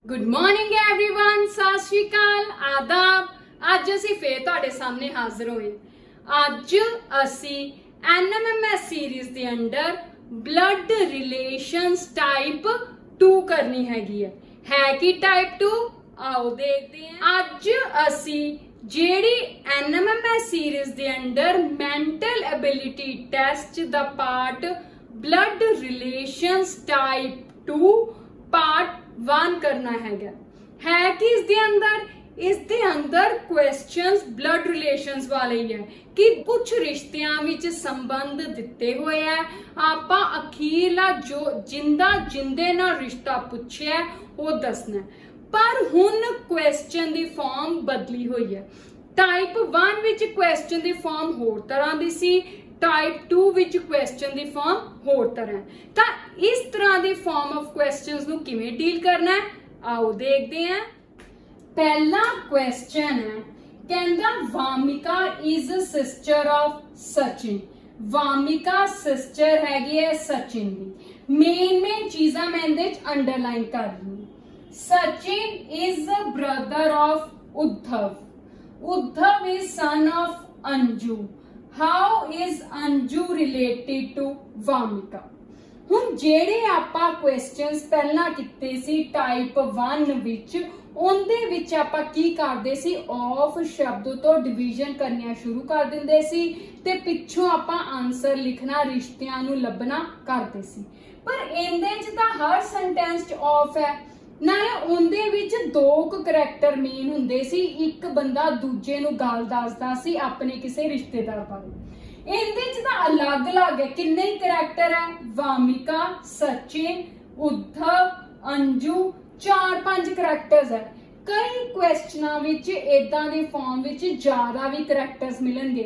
Good morning everyone, सत श्री अकाल, आदाब। अज असी फिर तुहाडे सामने हाजिर होए। अज असी NMMS सीरीज दे अंडर ब्लड रिलेशंस टाइप 2 करनी हैगी है कि टाइप 2? आओ देखते हैं। अज असी जेड़ी NMMS सीरीज दे अंडर मेंटल एबिलिटी टेस्ट दा part blood relations type 2 part 1 करना है कि इस दे अंदर क्वेश्चंस ब्लड रिलेशंस वाले ही है कि कुछ रिश्तियां विच संबंध दिते हुए है। आपां अखीरला जो जिंदे ना रिश्ता पूछिया वो दसना है। पर हुन क्वेश्चन दी फॉर्म बदली हुई है। टाइप 1 विच क्वेश्चन दी फॉर्म होर तरह दी सी, टाइप 2 विच क्वेश्चन दी फॉर्म होर तरह। तां इस तरह दी फॉर्म ऑफ क्वेश्चंस नूं किवें डील करना है, आओ देखते हैं। पहला क्वेश्चन है, कहंदा Vamika is sister of Sachin. Vamika sister हैगी है सचिन दी। मेन चीज़ां मैं इहदे च अंडरलाइन कर लूं। Sachin is brother of Uddhav. Uddhav is son of Anju. How is Anju related to Vamika? हुण जेड़े आपां क्वेश्चंस पहला कीते सी टाइप 1 विच, उनदे विच आपां की करदे सी, ऑफ शब्द तो डिवीजन करनिया शुरू कर दिंदे सी ते पिछों आपां आंसर लिखना, रिश्तियां नूं लभना करदे सी। पर इहदे च तां हर सेंटेंस च ऑफ है, नाले उनदे विच दो करैक्टर मेन हुंदे सी। एक बंदा दूजे नूं गल दसदा सी अपने किसी रिश्तेदार बारे। इहदे च तां अलग अलग है, किन्ने ही करैक्टर है, वामिका, सचिन, उद्धव, अंजू, 4-5 करैक्टर्स है। कई क्वेश्चनां विच इदां दी फॉर्म विच ज्यादा भी करैक्टर्स मिलणगे।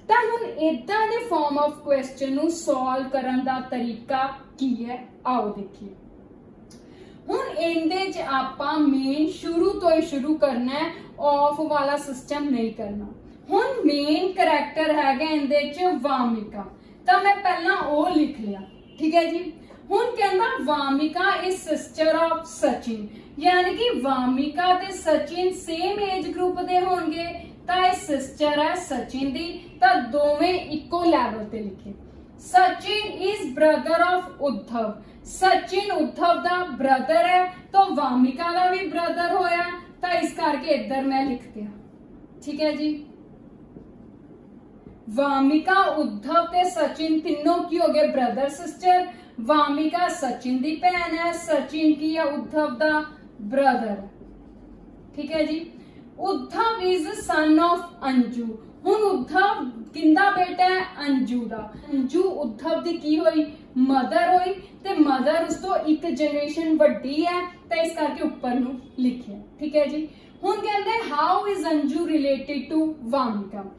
तां हुण इदां दे फॉर्म ऑफ क्वेश्चन नूं सॉल्व करन दा तरीका की है, आओ देखिए। हुण इहदे च आपां मेन शुरू तो ही शुरू करना है, ऑफ वाला सिस्टम नहीं करना। हुण मेन करैक्टर हैगा इहदे च वामिका, तां मैं पहला ओ लिख लिया, ठीक है जी। हुण कहंदा Vamika is sister of Sachin, यानी कि वामिका ते सचिन सेम एज ग्रुप दे होणगे, तां इह सिस्टर है सचिन दी, तां दोवें इक्को लैवल ते लिखे। Sachin is brother of Uddhav. Sachin Uddhav दा ब्रदर है, तो वामिका दा भी ब्रदर होया, तां इस करके इधर मैं लिख दिया, ठीक है जी। वामिका, उद्धव ते सचिन तीनों की हो गए ब्रदर सिस्टर। वामिका सचिन दी भैन है, सचिन की है उद्धव दा ब्रदर, ठीक है जी। Uddhav is son of Anju. हुण उद्धव किंदा बेटा है, अंजू दा। अंजू उद्धव दी की होई, मदर होई, ते मदर उस तो एक जनरेशन वड्डी है, तो इस करके ऊपर नूं लिखिया, ठीक है जी। हुण कहंदे how is Anju related to Vamika?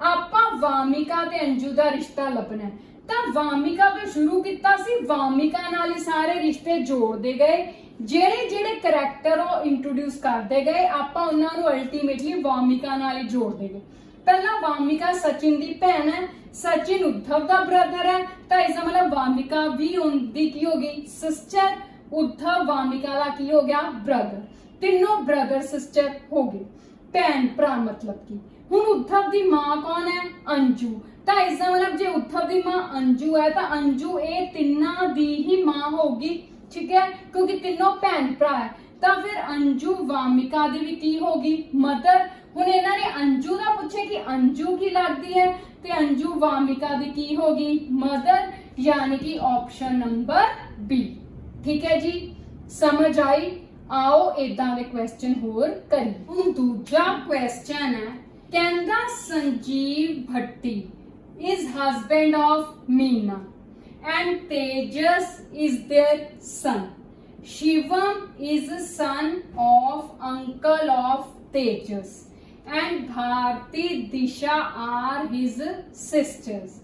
आपां वामिका ते अंजू दा रिश्ता लभना है। तां वामिका तो शुरू किया सी, वामिका नाल सारे रिश्ते जोड़ते गए। जेड़े जेड़े करैक्टर वो इंट्रोड्यूस करते गए, आपां उन्हां नूं अल्टीमेटली वामिका नाल ही जोड़ते गए। पहला वामिका सचिन दी भैन है, सचिन उद्धव दा ब्रदर है, तां इसदा मतलब वामिका भी उनदी की हो गई सिस्टर, उद्धव वामिका दा की हो गया ब्रदर। तीनों ब्रदर सिस्टर हो गए, भैन भरा मतलब की। हुण उद्धव दी मां कौन है, अंजू, तां इसदा मतलब जे उद्धव दी मां अंजू है, तां अंजू ए तिन्नां दी ही मां होगी, ठीक है, क्योंकि तीनों भैन भरा है। तां फिर अंजू वामिका दी भी की होगी, मदर। हुण इन्हां ने अंजू दा पूछे कि अंजू की लगदी है, ते अंजू वामिका दी की होगी, मदर, यानी कि ऑप्शन नंबर बी, ठीक है जी। समझ आई? आओ इदां दे क्वेश्चन होर करिए। हुण दूजा क्वेश्चन है, कहंदा संजीव भट्टी is husband of Meena and Tejas is their son. Shivam is son of uncle of Tejas and Bharti Disha are his sisters.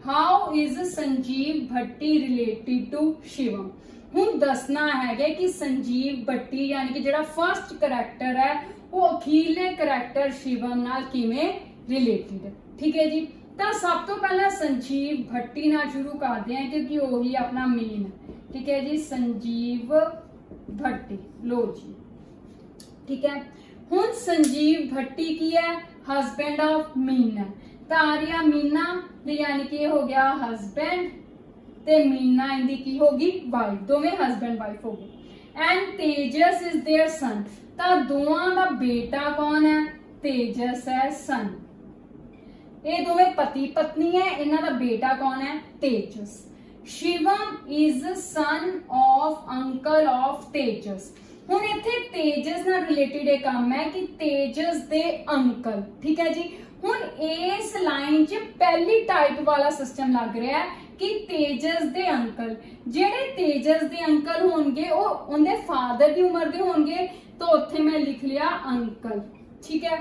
How is Sanjeev Bhatti related to Shivam? हुण दसना है कि संजीव भट्टी यानी कि जिहड़ा फर्स्ट करैक्टर है वो अखीरले character Shivam नाल किवें रिलेटेड है, ठीक है जी। तो सब तो पहला संजीव भट्टी नाल शुरू करते हैं क्योंकि वही अपना मेन है, ठीक है जी। संजीव भट्टी, लो जी ठीक है। हुण संजीव भट्टी की है हसबैंड ऑफ मीना, तो आर्या मीना यानी कि हो गया हसबैंड ते मीना इंदी की होगी वाइफ, दोवें हसबैंड वाइफ हो गए। एंड तेजस इज देयर सन, तो दोवां दा बेटा कौन है, तेजस है सन। ये दोवें पति पत्नी है, इन्हां दा बेटा कौन है, Tejas. Shivam is son of uncle of Tejas. हुण इत्थे तेजस नाल रिलेटेड एक काम है कि तेजस दे अंकल, ठीक है जी। हुण इस लाइन च पहली टाइप वाला सिस्टम लग रहा है कि तेजस दे अंकल, जेड़े तेजस दे अंकल होंगे वो उनके फादर की उम्र के होंगे, तो उत्थे मैं लिख लिया अंकल, ठीक है।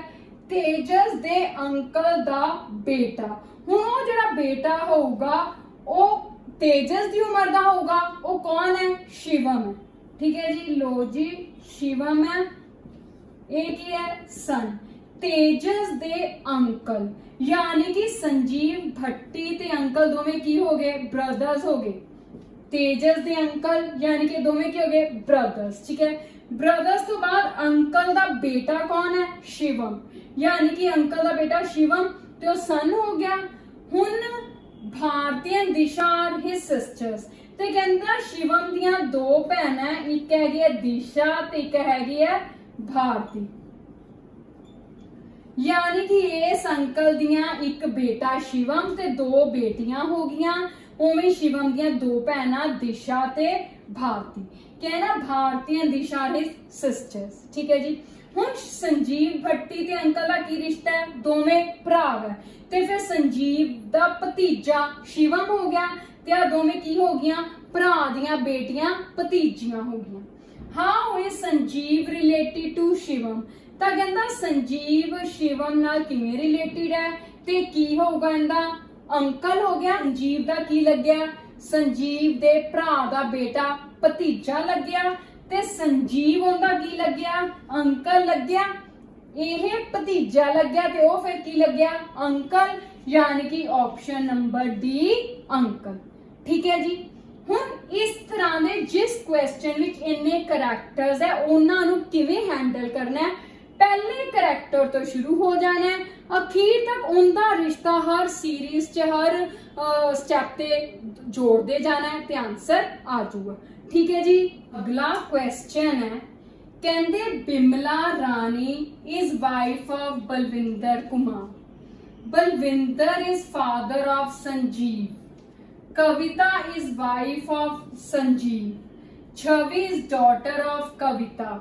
तेजस दे अंकल दा बेटा, हुण वो जेड़ा बेटा होगा वो तेजस दी उम्र दा होगा, वो कौन है, शिवम है, ठीक है जी। लो जी शिवम है, एक ही है सन। तेजस दे अंकल यानी कि संजीव भट्टी ते अंकल दोवें की हो गए, ब्रदर्स हो गए। तेजस दे अंकल यानी कि दोवें की हो गए, ब्रदर्स, ठीक है। ब्रदर्स तो बाद अंकल दा बेटा कौन है, शिवम, यानी कि अंकल दा बेटा शिवम तो सन हो गया। हुण Bharti and Disha are his sisters, ते कहंदा शिवम दियां दो भैणां, एक हैगी है दिशा ते एक हैगी है भारती, यानी कि इस अंकल दियां एक बेटा शिवम ते दो बेटियां हो गईयां। उवें शिवम दियां दो भैणां दिशा ते भारती, कहना Bharti and Disha are his sisters, ठीक है जी। हुण संजीव भट्टी ते अंकल दा की रिश्ता है, दोवें भरा है, ते फिर संजीव दा भतीजा शिवम हो गया, ते आ दोवें की हो गईयां, भरा दियां बेटियां भतीजियां हो गईयां। How is Sanjeev related to Shivam, तो कहंदा संजीव शिवम नाल किवें रिलेटेड है, ते की होगा इंदा अंकल हो गया। संजीव दा की लग्या, संजीव दे भरा दा बेटा भतीजा लग्या, ते संजीव उनदा की लग्या, अंकल लग्या। यह भतीजा लग्या ते वो फिर की लग्या, अंकल, यानी कि ऑप्शन नंबर डी अंकल, ठीक है जी। हुण इस तरह दे जिस क्वेश्चन विच इन्ने करैक्टर्स है उन्हां नूं किवें हैंडल करना है, पहले करैक्टर तो शुरू हो जाना है, अखीर तक उनका रिश्ता हर सीरीज च हर स्टेप ते जोड़ते जाना है, ते आंसर आ जाऊगा, ठीक है जी। अगला क्वेश्चन है, कहंदे Bimla Rani is wife of Balwinder Kumar, Balwinder is father of Sanjeev, Kavita is wife of Sanjeev, Chhavi is daughter of Kavita,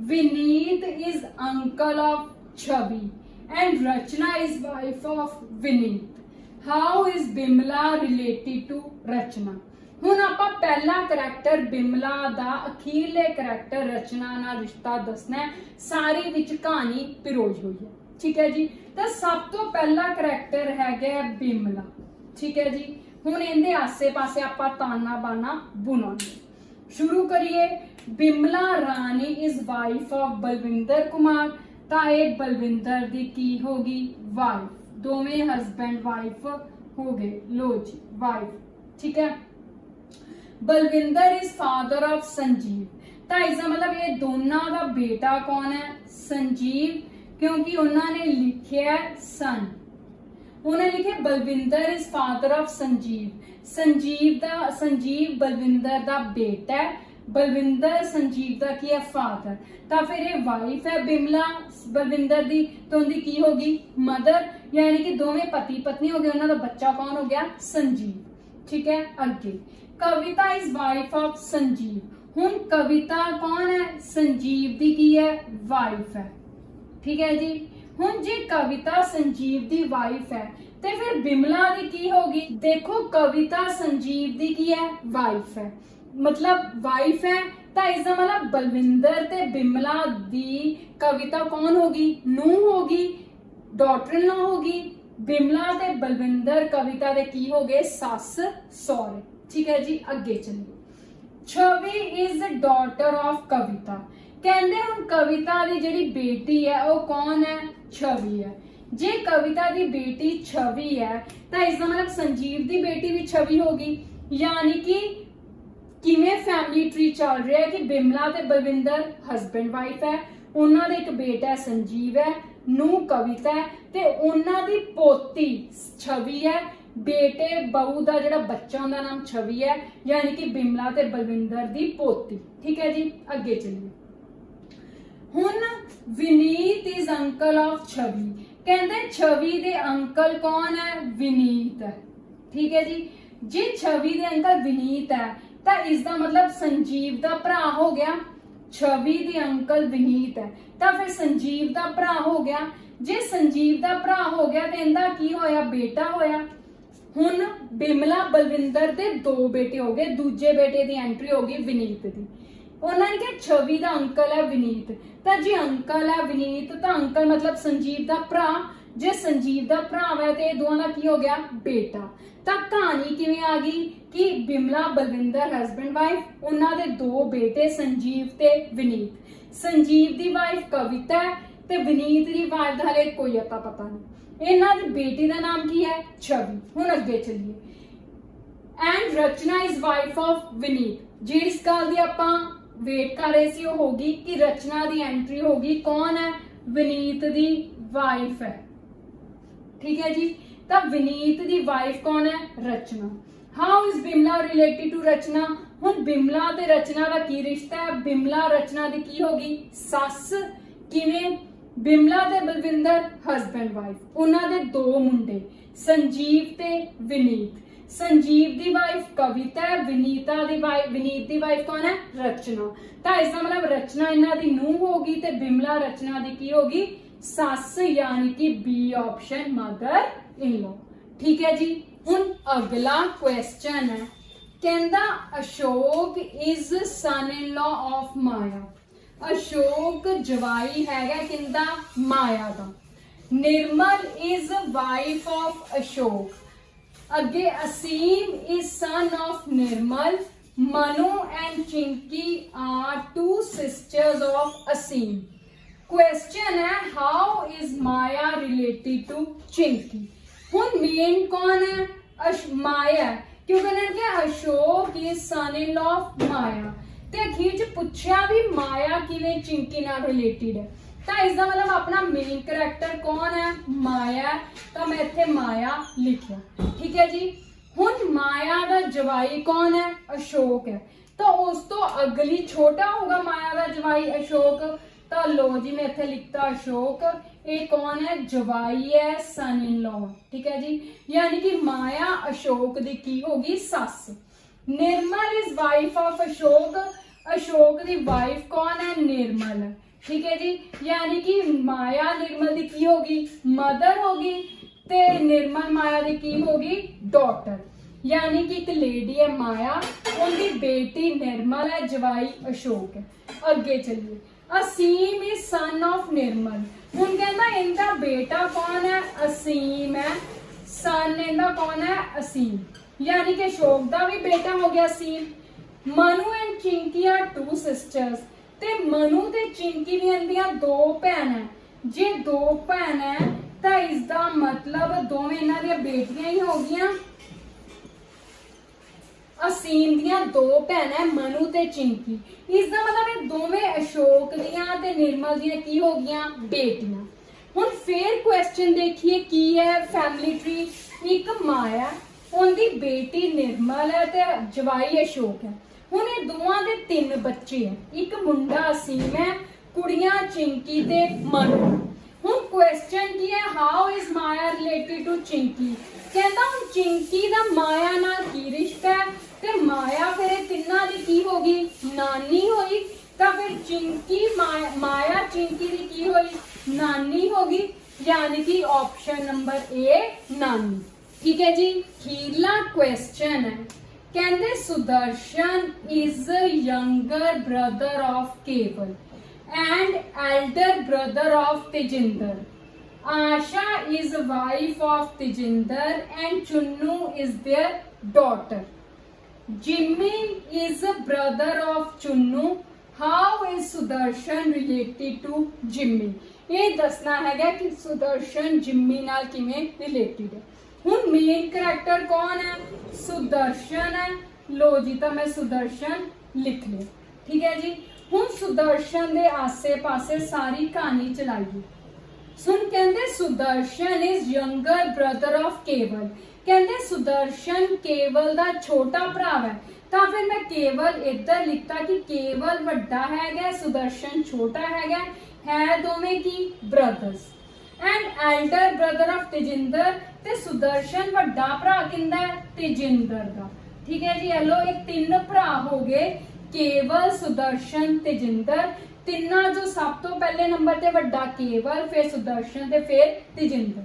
Vineet is uncle of Chhavi, and Rachna is wife of Vineet. How is Bimla related to Rachna? हुण आपां पहला करैक्टर बिमला दा अखीरले करैक्टर रचना नाल रिश्ता दसना है, सारी विच कहानी पिरोज हुई है, ठीक है जी। तो सब तो पहला करैक्टर है बिमला, ठीक है जी। हुण इहदे आसे पासे आपां ताना बाना बुनांगे, शुरू करिए। Bimla Rani is wife of Balwinder Kumar, तो एक बलविंदर दी की होगी वाइफ, दोवें हस्बैंड वाइफ हो गए, लो जी वाइफ, ठीक है। Balwinder is father of Sanjeev, तो इसका मतलब ये दोनों का बेटा कौन है, संजीव, क्योंकि उन्होंने लिखे सन, उन्हें लिखे Balwinder is father of Sanjeev, Sanjeev Balwinder दा बेटा है, बलविंदर संजीव दा की है फादर, तो फिर ये वाइफ है बिमला बलविंदर दी, तो उनकी की होगी मदर, यानी कि दोवें पति पत्नी हो गए, उन्होंने बच्चा कौन हो गया, संजीव, ठीक है। अगे कविता इज वाइफ ऑफ संजीव, हुण कविता कौन है, संजीव दी की है वाइफ है, ठीक है जी। हुण जे कविता संजीव दी वाइफ है तो फिर बिमला दी की होगी, देखो कविता संजीव दी की है वाइफ है, मतलब वाइफ है, तो इसका मतलब बलविंदर ते बिमला दी कविता कौन होगी, नूं होगी, डॉटर इन लॉ होगी। बिमला ते बलविंदर कविता दे की हो गए सस सौरे, ठीक है जी। अगे चलिए, छवि इज डॉटर ऑफ कविता, कहंदे हुण कविता दी जिहड़ी बेटी है वो कौन है, छवि है। जे कविता दी बेटी छवि है तो इसका मतलब संजीव दी बेटी भी छवि होगी, यानी कि किवें फैमिली ट्री चल रहा है कि बिमला ते बलविंदर हस्बैंड वाइफ है, ਉਹਨਾਂ ਦਾ ਇੱਕ ਬੇਟਾ ਹੈ ਸੰਜੀਵ ਹੈ, ਨੂੰ ਕਵਿਤਾ ਹੈ ਤੇ ਉਹਨਾਂ ਦੀ ਪੋਤੀ ਛਵੀ ਹੈ। ਬੇਟੇ ਬਹੂ ਦਾ ਜਿਹੜਾ ਬੱਚਾ ਉਹਦਾ ਨਾਮ ਛਵੀ ਹੈ, ਯਾਨੀ ਕਿ ਬਿਮਲਾ ਤੇ ਬਲਵਿੰਦਰ ਦੀ ਪੋਤੀ। ਠੀਕ ਹੈ ਜੀ, ਅੱਗੇ ਚੱਲੀਏ। ਹੁਣ ਵਿਨੀਤ ਇਜ਼ ਅੰਕਲ ਆਫ ਛਵੀ। ਕਹਿੰਦੇ ਛਵੀ ਦੇ ਅੰਕਲ ਕੌਣ ਹੈ? ਵਿਨੀਤ ਹੈ। ਠੀਕ ਹੈ ਜੀ, ਜੇ ਛਵੀ ਦੇ ਅੰਕਲ ਵਿਨੀਤ ਹੈ ਤਾਂ ਇਸ ਦਾ ਮਤਲਬ ਸੰਜੀਵ ਦਾ ਭਰਾ ਹੋ ਗਿਆ। ਛਵੀ ਦੇ ਅੰਕਲ ਵਿਨੀਤ ਹੈ ਤਾਂ ਫਿਰ ਸੰਜੀਵ ਦਾ ਭਰਾ ਹੋ ਗਿਆ। ਜੇ ਸੰਜੀਵ ਦਾ ਭਰਾ ਹੋ ਗਿਆ ਤੇ ਇਹਦਾ ਕੀ ਹੋਇਆ? ਬੇਟਾ ਹੋਇਆ। ਹੁਣ ਬਿਮਲਾ ਬਲਵਿੰਦਰ ਦੇ ਦੋ ਬੇਟੇ ਹੋ ਗਏ, ਦੂਜੇ ਬੇਟੇ ਦੀ ਐਂਟਰੀ ਹੋ ਗਈ ਵਿਨੀਤ ਦੀ। ਉਹਨਾਂ ਨੇ ਕਿਹਾ ਛਵੀ ਦਾ ਅੰਕਲ ਹੈ ਵਿਨੀਤ, ਤਾਂ ਜੇ ਅੰਕਲ ਹੈ ਵਿਨੀਤ ਤਾਂ ਅੰਕਲ ਮਤਲਬ ਸੰਜੀਵ ਦਾ ਭਰਾ। ਜੇ ਸੰਜੀਵ ਦਾ ਭਰਾ ਹੈ ਤੇ ਇਹ ਦੋਵਾਂ ਦਾ ਕੀ ਹੋ ਗਿਆ? ਬੇਟਾ। ਤਾਂ ਕਹਾਣੀ ਕਿਵੇਂ ਆ ਗਈ ਕਿ ਬਿਮਲਾ ਬਲਵਿੰਦਰ ਹਸਬੈਂਡ ਵਾਈਫ, ਉਹਨਾਂ ਦੇ ਦੋ ਬੇਟੇ ਸੰਜੀਵ ਤੇ ਵਿਨੀਤ। ਸੰਜੀਵ ਦੀ ਵਾਈਫ ਕਵਿਤਾ ਹੈ ਤੇ ਵਿਨੀਤ ਦੀ ਵਾਈਫ ਦਾ ਹਲੇ ਕੋਈ ਅਤਾ ਪਤਾ ਨਹੀਂ। ਇਹਨਾਂ ਦੀ ਬੇਟੀ ਦਾ ਨਾਮ ਕੀ ਹੈ? ਛਵੀ। ਹੁਣ ਅੱਗੇ ਚੱਲੀਏ। And Rachna is wife of Vineet. ਜਿਸ ਗੱਲ ਦੀ ਆਪਾਂ ਵੇਟ ਕਰ ਰਹੇ ਸੀ ਉਹ ਹੋਗੀ ਕਿ ਰਚਨਾ ਦੀ ਐਂਟਰੀ ਹੋਗੀ ਕੌਣ ਹੈ? ਵਿਨੀਤ ਦੀ ਵਾਈਫ ਹੈ। ਠੀਕ ਹੈ ਜੀ, ਤਾਂ ਵਿਨੀਤ ਦੀ ਵਾਈਫ ਕੌਣ ਹੈ? Rachna. How is Bimla related to Rachna. ਹੁਣ ਬਿਮਲਾ ਤੇ ਰਚਨਾ ਦਾ ਕੀ ਰਿਸ਼ਤਾ ਹੈ? ਬਿਮਲਾ ਰਚਨਾ ਦੀ ਕੀ ਹੋਗੀ? ਸੱਸ। ਕਿਵੇਂ? ਬਿਮਲਾ ਤੇ ਬਲਵਿੰਦਰ ਹਸਬੈਂਡ ਵਾਈਫ, ਉਹਨਾਂ ਦੇ ਦੋ ਮੁੰਡੇ ਸੰਜੀਵ ਤੇ ਵਿਨੀਤ। ਸੰਜੀਵ ਦੀ ਵਾਈਫ ਕਵਿਤਾ ਹੈ, ਵਿਨੀਤ ਦੀ ਵਾਈਫ ਕੌਣ ਹੈ? ਰਚਨਾ। ਤਾਂ ਇਸ ਦਾ ਮਤਲਬ ਰਚਨਾ ਇਹਨਾਂ ਦੀ ਨੂੰਹ ਹੋਗੀ ਤੇ ਬਿਮਲਾ ਰਚਨਾ ਦੀ ਕੀ ਹੋਗੀ? ਸੱਸ, ਯਾਨੀ ਕਿ B option mother in law. ਠੀਕ ਹੈ ਜੀ, ਹੁਣ ਅਗਲਾ ਕੁਐਸਚਨ ਹੈ, ਕਹਿੰਦਾ Ashok is son in law of Maya. Ashok ਜਵਾਈ ਹੈਗਾ ਕਿੰਦਾ? ਮਾਇਆ ਦਾ। Nirmal is wife of Ashok. ਅੱਗੇ Aseem is son of Nirmal. Manu and Chinki are two sisters of Aseem. Question है how is Maya related to Chinki. ਹੁਣ ਮੇਨ ਕੌਣ ਹੈ? ਮਾਇਆ, ਕਿਉਂਕਿ ਇਹਨਾਂ ਨੇ ਕਿਹਾ Ashok is son in law of ਮਾਇਆ ਤੇ ਅਖੀਰ ਚ ਪੁੱਛਿਆ ਵੀ ਮਾਇਆ ਕਿਵੇਂ ਚਿੰਕੀ ਨਾਲ ਰਿਲੇਟਡ ਹੈ। ਤਾਂ ਇਸ ਦਾ ਮਤਲਬ ਆਪਣਾ ਮੇਨ ਕਰੈਕਟਰ ਕੌਣ ਹੈ? ਮਾਇਆ। ਤਾਂ ਮੈਂ ਇੱਥੇ ਮਾਇਆ ਲਿਖਿਆ। ਠੀਕ ਹੈ ਜੀ, ਹੁਣ ਮਾਇਆ ਦਾ ਜਵਾਈ ਕੌਣ ਹੈ? ਅਸ਼ੋਕ ਹੈ। ਤਾਂ ਉਸ ਤੋਂ ਅਗਲੀ ਛੋਟਾ ਹੋਗਾ ਮਾਇਆ ਦਾ ਜਵਾਈ ਅਸ਼ੋਕ। ਤਾਂ लो जी मैं इत्थे लिखता अशोक। ये कौन है? जवाई है, सन इन लॉ। ठीक है जी, यानी कि माया अशोक दी की होगी सस। Nirmal is wife of Ashok. Ashok दी वाइफ कौन है? निर्मल। ठीक है जी, यानी कि माया निर्मल दी की होगी? मदर होगी ते निर्मल माया दी की होगी? डॉटर। यानी कि एक लेडी है माया, उनकी बेटी निर्मल है, जवाई अशोक है। अगे चलिए। असीम इज सन ऑफ निर्मल। ਹੁਣ ਕਹਿੰਦਾ ਇਹਦਾ ਬੇਟਾ ਕੌਣ ਹੈ? ਅਸੀਮ ਹੈ। ਸਨ ਇਹਦਾ ਕੌਣ ਹੈ? ਅਸੀਮ, ਯਾਨੀ ਕਿ ਅਸ਼ੋਕ ਦਾ ਵੀ ਬੇਟਾ ਹੋ ਗਿਆ Aseem. Manu and Chinki are two sisters. ਤੇ ਮਨੂ ਤੇ ਚਿੰਕੀ ਵੀ ਇਹਦੀਆਂ ਦੋ ਭੈਣ ਹੈ। ਜੇ ਦੋ ਭੈਣ ਹੈ ਤਾਂ ਇਸ ਦਾ ਮਤਲਬ ਦੋਵੇਂ ਇਹਨਾਂ ਦੀਆਂ ਬੇਟੀਆਂ ਹੀ ਹੋ ਗਈਆਂ। ਅਸੀਮ ਦੀਆਂ ਦੋ ਭੈਣਾਂ ਮਨੂ ਤੇ ਚਿੰਕੀ। ਇਸ ਦਾ ਮਤਲਬ ਇਹ ਦੋਵੇਂ ਅਸ਼ੋਕ ਦੀਆਂ ਤੇ ਨਿਰਮਲ ਦੀਆਂ ਕੀ ਹੋ ਗਈਆਂ? ਬੇਟੀਆਂ। ਹੁਣ ਫੇਰ ਕੁਐਸਚਨ ਦੇਖੀਏ ਕੀ ਹੈ ਫੈਮਿਲੀ ਟਰੀ। ਇੱਕ ਮਾਇਆ, ਉਹਦੀ ਬੇਟੀ ਨਿਰਮਲ ਹੈ ਤੇ ਜਵਾਈ ਅਸ਼ੋਕ ਹੈ। ਹੁਣ ਇਹ ਦੋਵਾਂ ਦੇ ਤਿੰਨ ਬੱਚੇ ਹੈ, ਇੱਕ ਮੁੰਡਾ ਅਸੀਮ ਹੈ, ਕੁੜੀਆਂ ਚਿੰਕੀ ਤੇ ਮਨੂ। ਹੁਣ ਕੁਐਸਚਨ ਕੀ ਹੈ? How is Maya related to Chinki. ਕਹਿੰਦਾ ਹੁਣ ਚਿੰਕੀ ਦਾ ਮਾਇਆ ਨਾਲ ਕੀ ਰਿਸ਼ਤਾ ਹੈ ਤੇ ਮਾਇਆ ਫਿਰ ਇਹ ਤਿੰਨਾਂ ਦੀ ਕੀ ਹੋਗੀ? ਨਾਨੀ ਹੋਈ। ਤਾਂ ਫਿਰ ਚਿੰਕੀ ਮਾਇਆ ਚਿੰਕੀ ਦੀ ਕੀ ਹੋਈ? ਨਾਨੀ ਹੋਗੀ, यानी कि ऑप्शन नंबर ए नानी। ठीक है जी, खीरला क्वेश्चन है, कहते Sudarshan is younger brother of Kewal and elder brother of Tejinder. Asha is wife of Tejinder and Chunnu is their daughter. Jimmy is brother of Chunnu. How is Sudarshan related to Jimmy. ये दसना है कि सुदर्शन जिम्मी नाल किवें रिलेटेड है। हुण मेन करैक्टर कौन है? सुदर्शन है। लो जी, तो मैं सुदर्शन लिख लिया। ठीक है जी। ਹੁਣ ਸੁਦਰਸ਼ਨ ਦੇ ਆਸੇ-ਪਾਸੇ ਸਾਰੀ ਕਹਾਣੀ ਚਲਾਈਏ। ਸੁਣ, ਕਹਿੰਦੇ Sudarshan is younger brother of ਕੇਵਲ। ਕਹਿੰਦੇ ਸੁਦਰਸ਼ਨ ਕੇਵਲ ਦਾ ਛੋਟਾ ਭਰਾ ਹੈ। ਤਾਂ ਫਿਰ ਮੈਂ ਕੇਵਲ ਇੱਧਰ ਲਿਖਤਾ ਕਿ ਕੇਵਲ ਵੱਡਾ ਹੈਗਾ, ਸੁਦਰਸ਼ਨ ਛੋਟਾ ਹੈਗਾ, ਹੈ ਦੋਵੇਂ ਕੀ brothers. And elder brother of Tejinder, ਤੇ ਸੁਦਰਸ਼ਨ ਵੱਡਾ ਭਰਾ ਕਿੰਦਾ ਹੈ? ਤੇਜਿੰਦਰ ਦਾ। ਠੀਕ ਹੈ ਜੀ, ਲੋ ਇਹ ਤਿੰਨ ਭਰਾ ਹੋ ਗਏ, ਕੇਵਲ, ਸੁਦਰਸ਼ਨ, ਤੇਜਿੰਦਰ। ਤਿੰਨਾਂ ਜੋ ਸਭ ਤੋਂ ਪਹਿਲੇ ਨੰਬਰ ਤੇ ਵੱਡਾ ਕੇਵਲ, ਫਿਰ ਸੁਦਰਸ਼ਨ ਤੇ ਫਿਰ ਤੇਜਿੰਦਰ।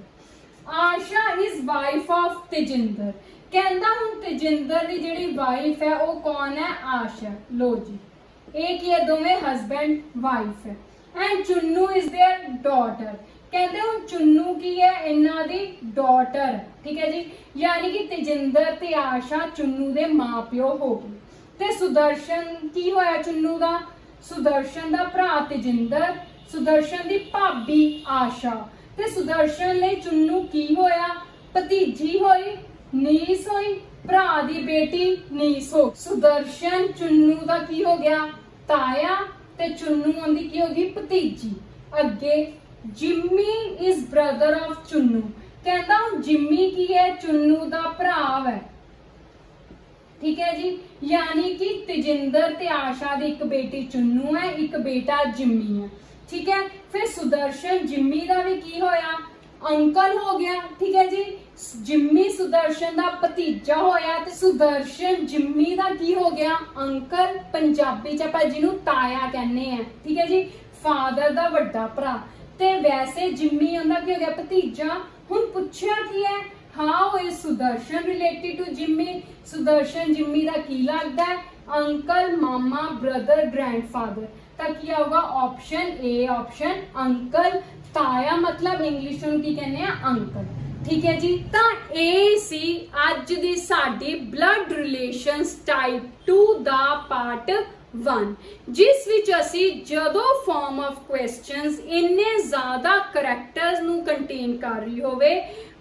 ਆਸ਼ਾ ਇਜ਼ ਵਾਈਫ ਆਫ ਤੇਜਿੰਦਰ। ਕਹਿੰਦਾ ਹੁਣ ਤੇਜਿੰਦਰ ਦੀ ਜਿਹੜੀ ਵਾਈਫ ਹੈ ਉਹ ਕੌਣ ਹੈ? ਆਸ਼ਾ। ਲੋ ਜੀ, ਇਹ ਕੀ ਹੈ? ਦੋਵੇਂ ਹਸਬੈਂਡ ਵਾਈਫ ਹੈ। And Chunnu is their daughter. ਕਹਿੰਦੇ ਹੁਣ ਚੁੰਨੂ ਕੀ ਹੈ? ਇਹਨਾਂ ਦੀ ਡਾਟਰ। ਠੀਕ ਹੈ ਜੀ, ਯਾਨੀ ਕਿ ਤੇਜਿੰਦਰ ਤੇ ਆਸ਼ਾ ਚੁੰਨੂ ਦੇ ਮਾਪਿਓ ਹੋ ਗਏ। ਤੇ ਸੁਦਰਸ਼ਨ ਕੀ ਹੋਇਆ ਚੁੰਨੂ ਦਾ? ਸੁਦਰਸ਼ਨ ਦਾ ਭਰਾ ਤੇਜਿੰਦਰ, ਸੁਦਰਸ਼ਨ ਦੀ ਭਾਬੀ ਆਸ਼ਾ। ਤੇ ਸੁਦਰਸ਼ਨ ਲਈ ਚੁੰਨੂ ਕੀ ਹੋਇਆ? ਭਤੀਜੀ ਹੋਈ, ਨੀਸ ਹੋਈ, ਭਰਾ ਦੀ ਬੇਟੀ ਨੀਸ ਹੋ। ਸੁਦਰਸ਼ਨ ਚੁੰਨੂ ਦਾ ਕੀ ਹੋ ਗਿਆ? ਤਾਇਆ, ਤੇ ਚੁੰਨੂ ਆਂਦੀ ਕੀ ਹੋ ਗਈ? ਭਤੀਜੀ। ਅੱਗੇ Jimmy is brother of Chunnu. ਕਹਿੰਦਾ ਹੁਣ ਜਿੰਮੀ ਕੀ ਹੈ? ਚੁੰਨੂ ਦਾ ਭਰਾ ਹੈ। ਠੀਕ ਹੈ ਜੀ, यानी कि तेजिंदर ते आशा दी एक बेटी चुन्नू है, एक बेटा जिम्मी है। ठीक है, फिर सुदर्शन जिम्मी का भी की होया? अंकल हो गया। ठीक है जी, जिम्मी सुदर्शन का भतीजा होया ते सुदर्शन जिम्मी का की हो गया? अंकल। पंजाबी च आपां जिहनूं ताया कहने हैं। ठीक है जी, फादर दा वड्डा भरा। ते वैसे जिम्मी उहदा की हो गया? भतीजा। हुण पुछया की है? How is Sudarshan related to Jimmy? Sudarshan Jimmy का की लगता है? अंकल, मामा, ब्रदर, ग्रैंडफादर। तो क्या होगा? Option A, option uncle. ताया मतलब इंग्लिश में की कहने हैं? अंकल। ठीक है जी, तो ए सी अज दी साडी ब्लड रिलेशंस टाइप 2 दा पार्ट 1, जिस विच असी जदों फॉर्म ऑफ क्वेश्चंस इन्ने ज़्यादा करैक्टर्स नू कंटेन कर रही होवे,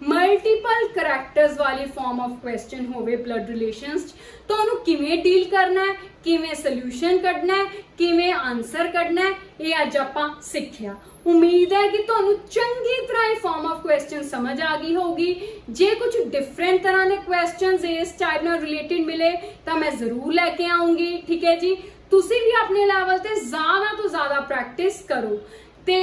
मल्टीपल करैक्टर्स वाली फॉर्म ऑफ क्वेश्चन होवे ब्लड रिलेशंस, तो उन्हें किवें डील करना है, किवें सोल्यूशन कढना है, किवें आंसर कढना है, ये अज आपां सिक्ख्या। उम्मीद है कि तुहानूं चंगी तरह फॉर्म ऑफ क्वेश्चन समझ आ गई होगी। जे कुछ डिफरेंट तरह के क्वेश्चंस इस टाइप नाल रिलेटेड मिले तो मैं जरूर लैके आऊँगी। ठीक है जी, तुसी भी अपने लैवल ते ज़्यादा तो ज़्यादा प्रैक्टिस करो। ते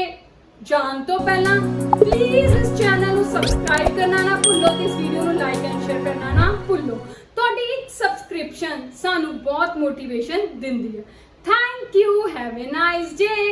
जान तो पहला प्लीज़ इस चैनल को सबसक्राइब करना ना भुल्लो, इस वीडियो को लाइक एंड शेयर करना ना भुल्लो। तुहाडी एक सबसक्रिप्शन सानू बहुत मोटिवेशन दिंदी है। Thank you, have a nice day.